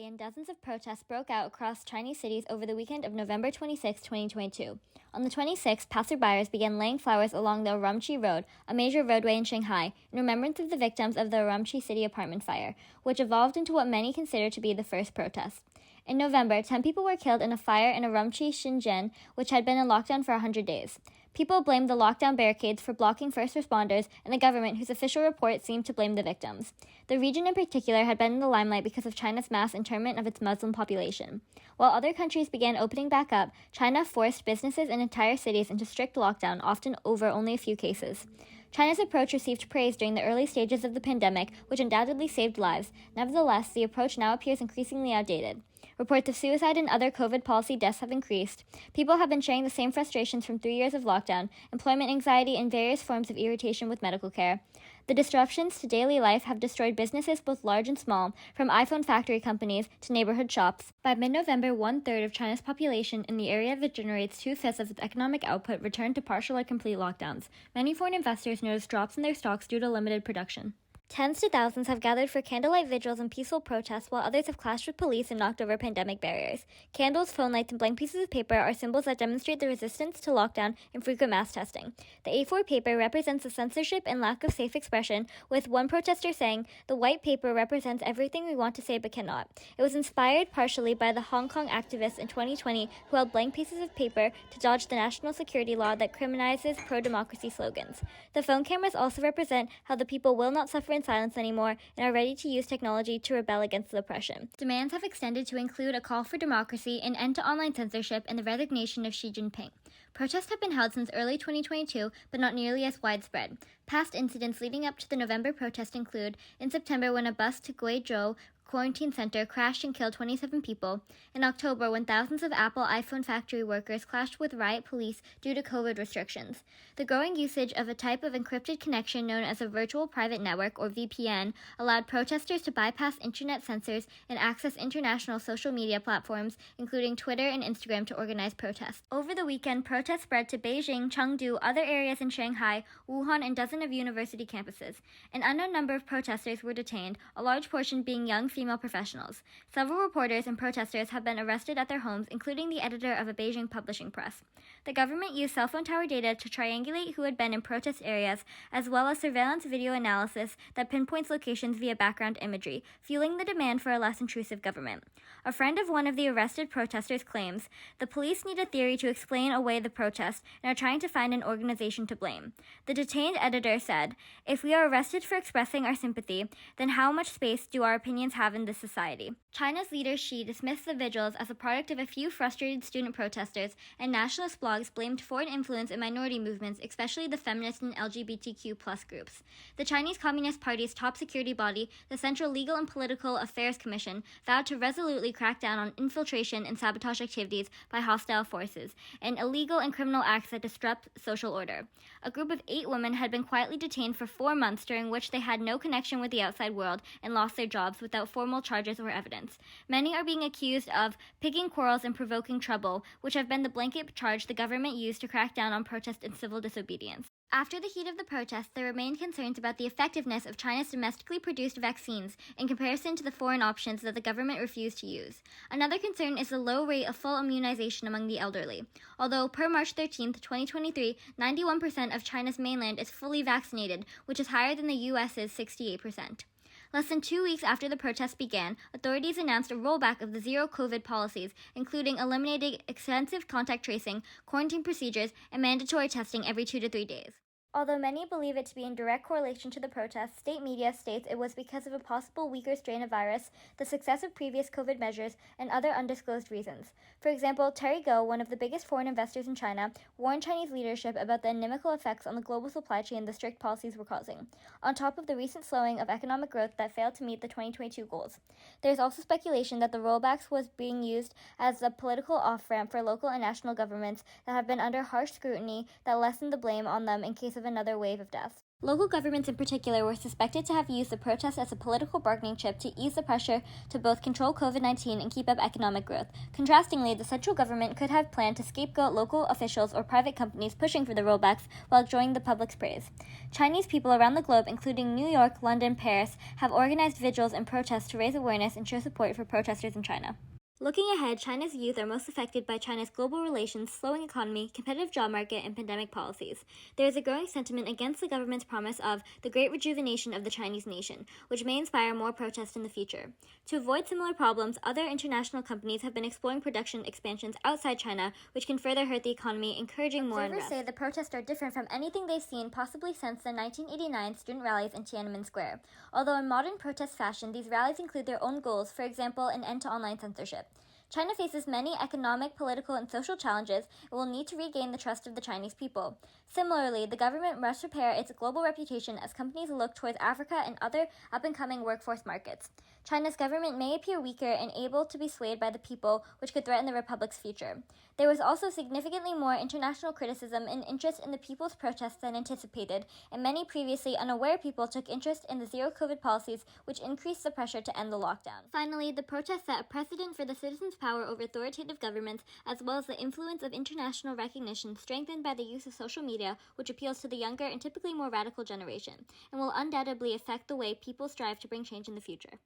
and dozens of protests broke out across Chinese cities over the weekend of November 26, 2022. On the 26th, passerbyers began laying flowers along the Urumqi Road, a major roadway in Shanghai, in remembrance of the victims of the Urumqi city apartment fire, which evolved into what many consider to be the first protest. In November, 10 people were killed in a fire in Urumqi, Shenzhen, which had been in lockdown for 100 days. People blamed the lockdown barricades for blocking first responders and the government, whose official report seemed to blame the victims. The region in particular had been in the limelight because of China's mass internment of its Muslim population. While other countries began opening back up, China forced businesses and entire cities into strict lockdown, often over only a few cases. China's approach received praise during the early stages of the pandemic, which undoubtedly saved lives. Nevertheless, the approach now appears increasingly outdated. Reports of suicide and other COVID policy deaths have increased. People have been sharing the same frustrations from 3 years of lockdown, employment anxiety, and various forms of irritation with medical care. The disruptions to daily life have destroyed businesses both large and small, from iPhone factory companies to neighborhood shops. By mid-November, 1/3 of China's population in the area that generates 2/5 of its economic output returned to partial or complete lockdowns. Many foreign investors noticed drops in their stocks due to limited production. Tens to thousands have gathered for candlelight vigils and peaceful protests, while others have clashed with police and knocked over pandemic barriers. Candles, phone lights, and blank pieces of paper are symbols that demonstrate the resistance to lockdown and frequent mass testing. The A4 paper represents the censorship and lack of safe expression, with one protester saying, "The white paper represents everything we want to say but cannot." It was inspired partially by the Hong Kong activists in 2020 who held blank pieces of paper to dodge the national security law that criminalizes pro-democracy slogans. The phone cameras also represent how the people will not suffer in silence anymore and are ready to use technology to rebel against the oppression. Demands have extended to include a call for democracy, an end to online censorship, and the resignation of Xi Jinping. Protests have been held since early 2022, but not nearly as widespread. Past incidents leading up to the November protest include, in September when a bus to Guizhou quarantine center crashed and killed 27 people, in October when thousands of Apple iPhone factory workers clashed with riot police due to COVID restrictions. The growing usage of a type of encrypted connection known as a virtual private network, or VPN, allowed protesters to bypass internet censors and access international social media platforms, including Twitter and Instagram, to organize protests. Over the weekend, protests spread to Beijing, Chengdu, other areas in Shanghai, Wuhan, and dozens of university campuses. An unknown number of protesters were detained, a large portion being young female professionals. Several reporters and protesters have been arrested at their homes, including the editor of a Beijing publishing press. The government used cell phone tower data to triangulate who had been in protest areas, as well as surveillance video analysis that pinpoints locations via background imagery, fueling the demand for a less intrusive government. A friend of one of the arrested protesters claims, "The police need a theory to explain away the protest and are trying to find an organization to blame." The detained editor said, "If we are arrested for expressing our sympathy, then how much space do our opinions have in this society?" China's leader Xi dismissed the vigils as a product of a few frustrated student protesters, and nationalist blogs blamed foreign influence in minority movements, especially the feminist and LGBTQ+ groups. The Chinese Communist Party's top security body, the Central Legal and Political Affairs Commission, vowed to resolutely crack down on infiltration and sabotage activities by hostile forces and illegal and criminal acts that disrupt social order. A group of 8 women had been quietly detained for 4 months, during which they had no connection with the outside world and lost their jobs without formal charges or evidence. Many are being accused of picking quarrels and provoking trouble, which have been the blanket charge the government used to crack down on protest and civil disobedience. After the heat of the protests, there remained concerns about the effectiveness of China's domestically produced vaccines in comparison to the foreign options that the government refused to use. Another concern is the low rate of full immunization among the elderly. Although, per March 13, 2023, 91% of China's mainland is fully vaccinated, which is higher than the US's 68%. Less than 2 weeks after the protests began, authorities announced a rollback of the zero-COVID policies, including eliminating extensive contact tracing, quarantine procedures, and mandatory testing every 2 to 3 days. Although many believe it to be in direct correlation to the protests, state media states it was because of a possible weaker strain of virus, the success of previous COVID measures, and other undisclosed reasons. For example, Terry Gou, one of the biggest foreign investors in China, warned Chinese leadership about the inimical effects on the global supply chain the strict policies were causing, on top of the recent slowing of economic growth that failed to meet the 2022 goals. There is also speculation that the rollbacks was being used as a political off-ramp for local and national governments that have been under harsh scrutiny that lessened the blame on them in case of another wave of deaths. Local governments in particular were suspected to have used the protests as a political bargaining chip to ease the pressure to both control COVID-19 and keep up economic growth. Contrastingly, the central government could have planned to scapegoat local officials or private companies pushing for the rollbacks while enjoying the public's praise. Chinese people around the globe, including New York, London, Paris, have organized vigils and protests to raise awareness and show support for protesters in China. Looking ahead, China's youth are most affected by China's global relations, slowing economy, competitive job market, and pandemic policies. There is a growing sentiment against the government's promise of the great rejuvenation of the Chinese nation, which may inspire more protests in the future. To avoid similar problems, other international companies have been exploring production expansions outside China, which can further hurt the economy, encouraging more unrest. Observers say the protests are different from anything they've seen possibly since the 1989 student rallies in Tiananmen Square. Although in modern protest fashion, these rallies include their own goals, for example, an end to online censorship. China faces many economic, political, and social challenges and will need to regain the trust of the Chinese people. Similarly, the government must repair its global reputation as companies look towards Africa and other up-and-coming workforce markets. China's government may appear weaker and able to be swayed by the people, which could threaten the republic's future. There was also significantly more international criticism and interest in the people's protests than anticipated, and many previously unaware people took interest in the zero-COVID policies, which increased the pressure to end the lockdown. Finally, the protests set a precedent for the citizens' power over authoritative governments, as well as the influence of international recognition strengthened by the use of social media, which appeals to the younger and typically more radical generation, and will undoubtedly affect the way people strive to bring change in the future.